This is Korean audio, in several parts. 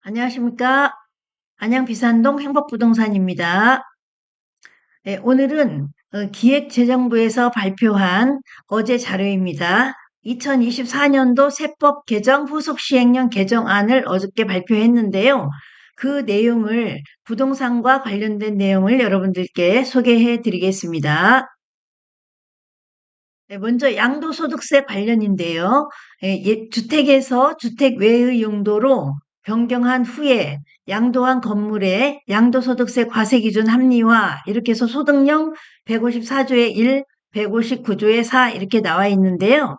안녕하십니까. 안양 비산동 행복부동산입니다. 네, 오늘은 기획재정부에서 발표한 어제 자료입니다. 2024년도 세법 개정 후속 시행령 개정안을 어저께 발표했는데요. 그 내용을 부동산과 관련된 내용을 여러분들께 소개해 드리겠습니다. 네, 먼저 양도소득세 관련인데요. 주택에서 주택 외의 용도로 변경한 후에 양도한 건물의 양도소득세 과세기준 합리화 이렇게 해서 소득령 154조의 1, 159조의 4 이렇게 나와 있는데요.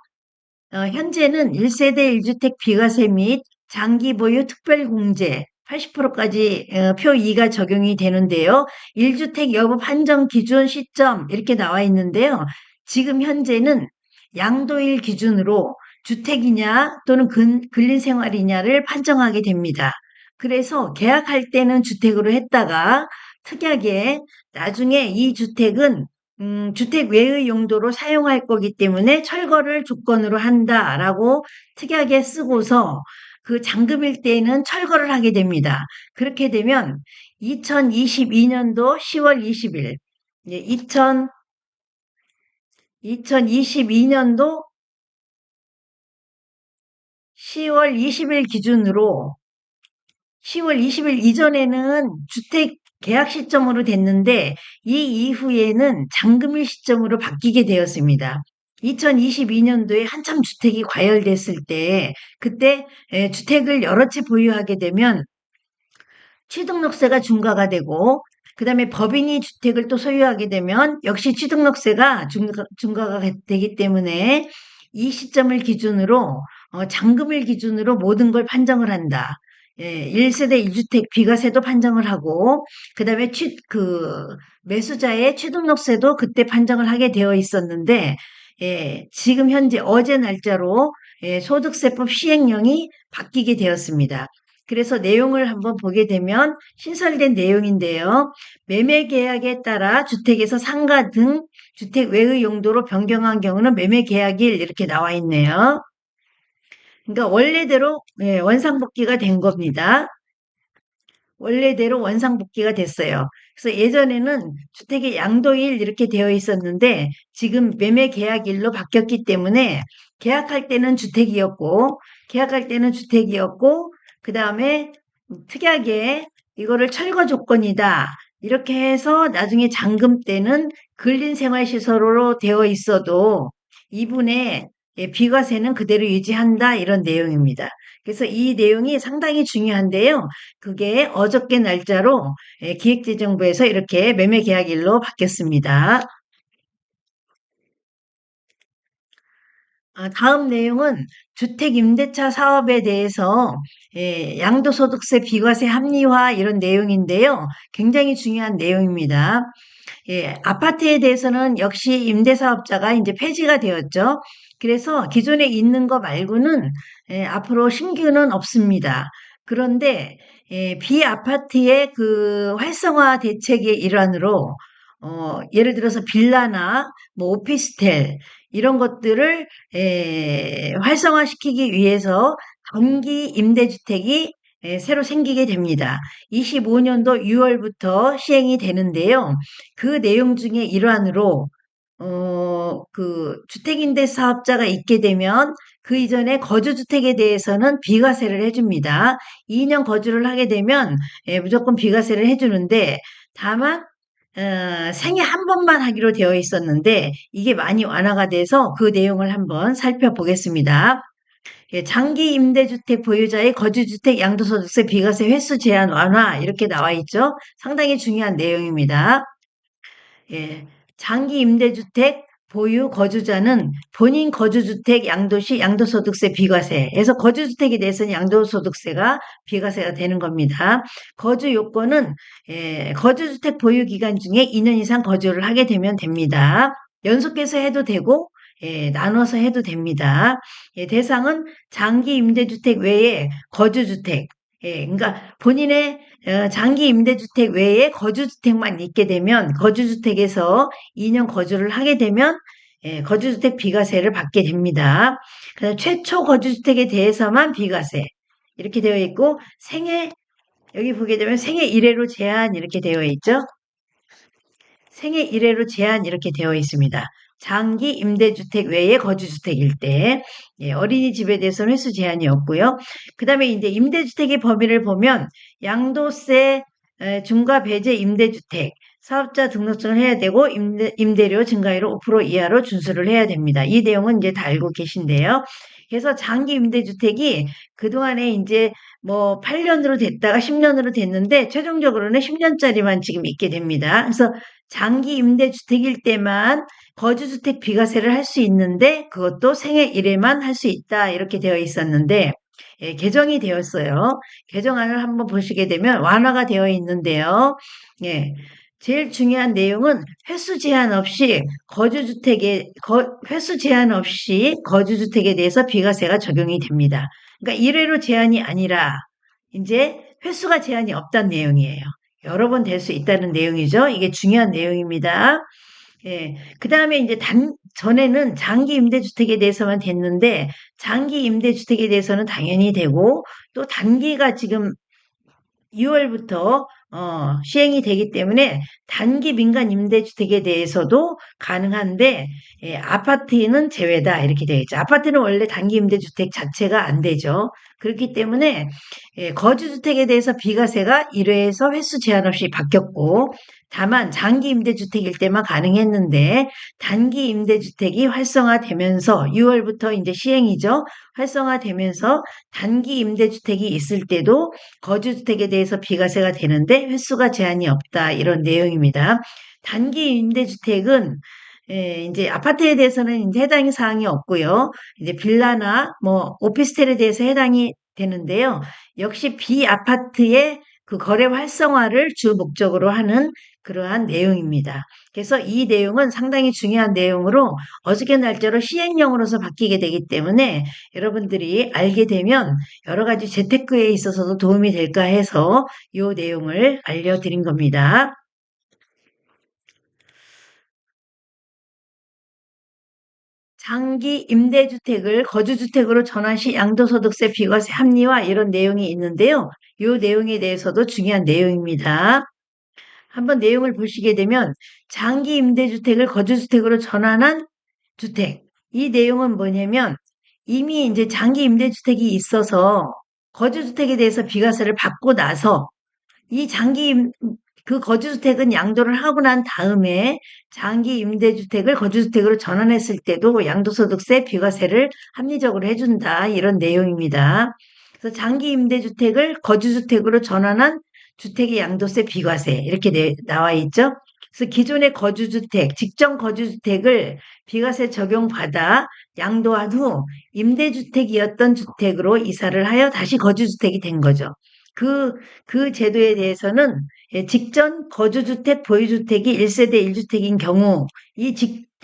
현재는 1세대 1주택 비과세 및 장기 보유 특별공제 80%까지 표 2가 적용이 되는데요. 1주택 여부 판정 기준 시점 이렇게 나와 있는데요. 지금 현재는 양도일 기준으로 주택이냐 또는 근린생활이냐를 판정하게 됩니다. 그래서 계약할 때는 주택으로 했다가 특이하게 나중에 이 주택은 주택 외의 용도로 사용할 거기 때문에 철거를 조건으로 한다라고 특이하게 쓰고서 그 잔금일 때에는 철거를 하게 됩니다. 그렇게 되면 2022년도 10월 20일, 2022년도 10월 20일 기준으로 10월 20일 이전에는 주택 계약 시점으로 됐는데 이 이후에는 잔금일 시점으로 바뀌게 되었습니다. 2022년도에 한참 주택이 과열됐을 때 그때 주택을 여러 채 보유하게 되면 취등록세가 중과가 되고 그다음에 법인이 주택을 또 소유하게 되면 역시 취등록세가 중과가 되기 때문에 이 시점을 기준으로 잔금일 기준으로 모든 걸 판정을 한다. 1세대 1주택 비과세도 판정을 하고 그다음에 매수자의 취등록세도 그때 판정을 하게 되어 있었는데 지금 현재 어제 날짜로 소득세법 시행령이 바뀌게 되었습니다. 그래서 내용을 한번 보게 되면 신설된 내용인데요. 매매 계약에 따라 주택에서 상가 등 주택 외의 용도로 변경한 경우는 매매 계약일 이렇게 나와 있네요. 그러니까 원래대로 원상복귀가 된 겁니다. 원래대로 원상복귀가 됐어요. 그래서 예전에는 주택의 양도일 이렇게 되어 있었는데 지금 매매 계약일로 바뀌었기 때문에 계약할 때는 주택이었고 그 다음에 특이하게 이거를 철거 조건이다. 이렇게 해서 나중에 잔금 때는 근린생활시설로 되어 있어도 이분의 비과세는 그대로 유지한다. 이런 내용입니다. 그래서 이 내용이 상당히 중요한데요. 그게 어저께 날짜로 기획재정부에서 이렇게 매매계약일로 바뀌었습니다. 다음 내용은 주택임대차 사업에 대해서 양도소득세 비과세 합리화 이런 내용인데요. 굉장히 중요한 내용입니다. 아파트에 대해서는 역시 임대사업자가 이제 폐지가 되었죠. 그래서 기존에 있는 거 말고는 앞으로 신규는 없습니다. 그런데 비아파트의 그 활성화 대책의 일환으로 예를 들어서 빌라나 뭐 오피스텔 이런 것들을 활성화시키기 위해서 단기 임대주택이 새로 생기게 됩니다. 25년도 6월부터 시행이 되는데요. 그 내용 중에 일환으로 그 주택임대 사업자가 있게 되면 그 이전에 거주주택에 대해서는 비과세를 해줍니다. 2년 거주를 하게 되면 무조건 비과세를 해주는데 다만 생애 한 번만 하기로 되어 있었는데 이게 많이 완화가 돼서 그 내용을 한번 살펴보겠습니다. 장기 임대주택 보유자의 거주주택 양도소득세 비과세 횟수 제한 완화 이렇게 나와 있죠. 상당히 중요한 내용입니다. 예, 장기 임대주택 보유 거주자는 본인 거주주택 양도시 양도소득세 비과세에서 거주주택에 대해서는 양도소득세가 비과세가 되는 겁니다. 거주 요건은 거주주택 보유 기간 중에 2년 이상 거주를 하게 되면 됩니다. 연속해서 해도 되고 나눠서 해도 됩니다. 대상은 장기 임대주택 외에 거주주택, 그러니까 본인의 장기 임대주택 외에 거주주택만 있게 되면 거주주택에서 2년 거주를 하게 되면 거주주택 비과세를 받게 됩니다. 그래서 최초 거주주택에 대해서만 비과세, 이렇게 되어 있고 생애 여기 보게 되면 생애 1회로 제한 이렇게 되어 있죠. 생애 1회로 제한 이렇게 되어 있습니다. 장기 임대주택 외에 거주주택일 때 어린이집에 대해서는 횟수 제한이 없고요. 그 다음에 이제 임대주택의 범위를 보면 양도세 중과 배제 임대주택 사업자 등록증을 해야 되고 임대료 증가율을 5% 이하로 준수를 해야 됩니다. 이 내용은 이제 다 알고 계신데요. 그래서 장기 임대주택이 그동안에 이제 뭐 8년으로 됐다가 10년으로 됐는데 최종적으로는 10년짜리만 지금 있게 됩니다. 그래서 장기 임대주택일 때만 거주주택 비과세를 할 수 있는데 그것도 생애 1회만 할 수 있다 이렇게 되어 있었는데 개정이 되었어요. 개정안을 한번 보시게 되면 완화가 되어 있는데요. 예. 제일 중요한 내용은 횟수 제한 없이 횟수 제한 없이 거주주택에 대해서 비과세가 적용이 됩니다. 그러니까 1회로 제한이 아니라 이제 횟수가 제한이 없다는 내용이에요. 여러 번 될 수 있다는 내용이죠. 이게 중요한 내용입니다. 예. 그 다음에 이제 전에는 장기 임대주택에 대해서만 됐는데, 장기 임대주택에 대해서는 당연히 되고, 또 단기가 지금 6월부터 시행이 되기 때문에 단기 민간 임대주택에 대해서도 가능한데 아파트는 제외다 이렇게 되어 있죠. 아파트는 원래 단기 임대주택 자체가 안 되죠. 그렇기 때문에 거주주택에 대해서 비과세가 1회에서 횟수 제한 없이 바뀌었고 다만 장기 임대주택일 때만 가능했는데 단기 임대주택이 활성화되면서 6월부터 이제 시행이죠. 활성화되면서 단기 임대주택이 있을 때도 거주주택에 대해서 비과세가 되는데 횟수가 제한이 없다 이런 내용입니다. 단기 임대주택은 이제 아파트에 대해서는 이제 해당 사항이 없고요. 이제 빌라나 뭐 오피스텔에 대해서 해당이 되는데요. 역시 비아파트의 그 거래 활성화를 주 목적으로 하는 그러한 내용입니다. 그래서 이 내용은 상당히 중요한 내용으로 어저께 날짜로 시행령으로서 바뀌게 되기 때문에 여러분들이 알게 되면 여러 가지 재테크에 있어서도 도움이 될까 해서 이 내용을 알려드린 겁니다. 장기 임대주택을 거주주택으로 전환 시 양도소득세 비과세 합리화 이런 내용이 있는데요. 이 내용에 대해서도 중요한 내용입니다. 한번 내용을 보시게 되면 장기 임대주택을 거주주택으로 전환한 주택. 이 내용은 뭐냐면 이미 이제 장기 임대주택이 있어서 거주주택에 대해서 비과세를 받고 나서 이 그 거주주택은 양도를 하고 난 다음에 장기 임대주택을 거주주택으로 전환했을 때도 양도소득세 비과세를 합리적으로 해준다. 이런 내용입니다. 그래서 장기 임대주택을 거주주택으로 전환한 주택의 양도세 비과세 이렇게 나와 있죠. 그래서 기존의 거주주택, 직전 거주주택을 비과세 적용받아 양도한 후 임대주택이었던 주택으로 이사를 하여 다시 거주주택이 된 거죠. 그 제도에 대해서는 직전 거주주택, 보유주택이 1세대 1주택인 경우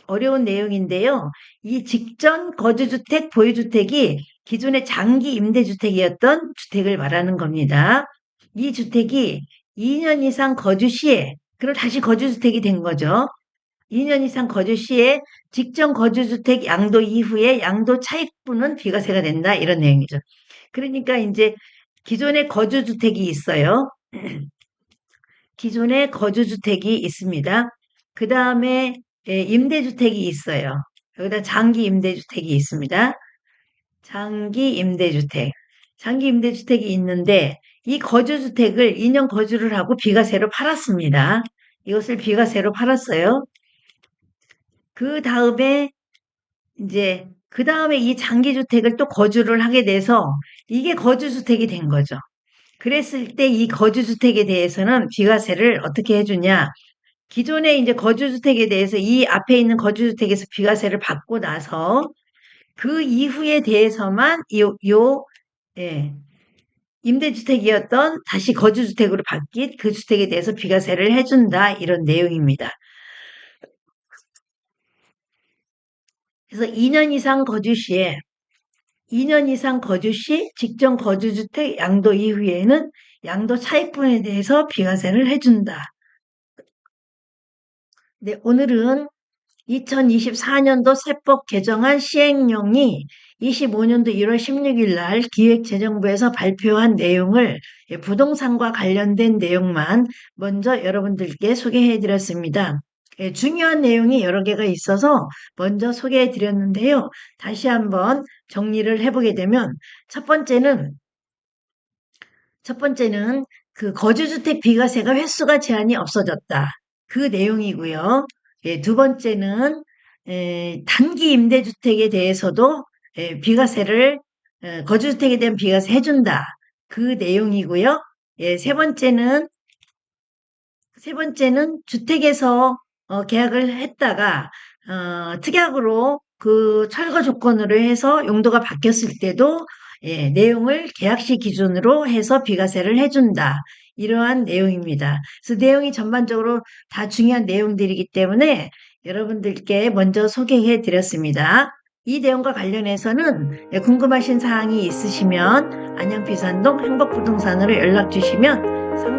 어려운 내용인데요. 이 직전 거주주택, 보유주택이 기존의 장기 임대주택이었던 주택을 말하는 겁니다. 이 주택이 2년 이상 거주 시에 그럼 다시 거주주택이 된 거죠. 2년 이상 거주 시에 직전 거주주택 양도 이후에 양도 차익분은 비과세가 된다 이런 내용이죠. 그러니까 이제 기존에 거주주택이 있어요. 기존에 거주주택이 있습니다. 그 다음에 임대주택이 있어요. 여기다 장기 임대주택이 있습니다. 장기 임대주택. 장기 임대주택이 있는데 이 거주주택을 2년 거주를 하고 비과세로 팔았습니다. 이것을 비과세로 팔았어요. 그 다음에 이제 그 다음에 이 장기주택을 또 거주를 하게 돼서 이게 거주주택이 된 거죠. 그랬을 때 이 거주주택에 대해서는 비과세를 어떻게 해주냐. 기존에 이제 거주주택에 대해서 이 앞에 있는 거주주택에서 비과세를 받고 나서 그 이후에 대해서만 예, 임대주택이었던 다시 거주주택으로 바뀐 그 주택에 대해서 비과세를 해준다. 이런 내용입니다. 그래서 2년 이상 거주 시에 2년 이상 거주 시 직전 거주주택 양도 이후에는 양도 차익분에 대해서 비과세를 해준다. 네, 오늘은 2024년도 세법 개정안 시행령이 25년도 1월 16일 날 기획재정부에서 발표한 내용을 부동산과 관련된 내용만 먼저 여러분들께 소개해 드렸습니다. 중요한 내용이 여러 개가 있어서 먼저 소개해 드렸는데요. 다시 한번 정리를 해보게 되면 첫 번째는 그 거주주택 비과세가 횟수가 제한이 없어졌다. 그 내용이고요. 두 번째는 단기 임대주택에 대해서도 비과세를 거주주택에 대한 비과세 해준다. 그 내용이고요. 세 번째는 주택에서 계약을 했다가 특약으로 그 철거 조건으로 해서 용도가 바뀌었을 때도 내용을 계약시 기준으로 해서 비과세를 해준다. 이러한 내용입니다. 그래서 내용이 전반적으로 다 중요한 내용들이기 때문에 여러분들께 먼저 소개해 드렸습니다. 이 내용과 관련해서는 궁금하신 사항이 있으시면 안양비산동 행복부동산으로 연락 주시면 상세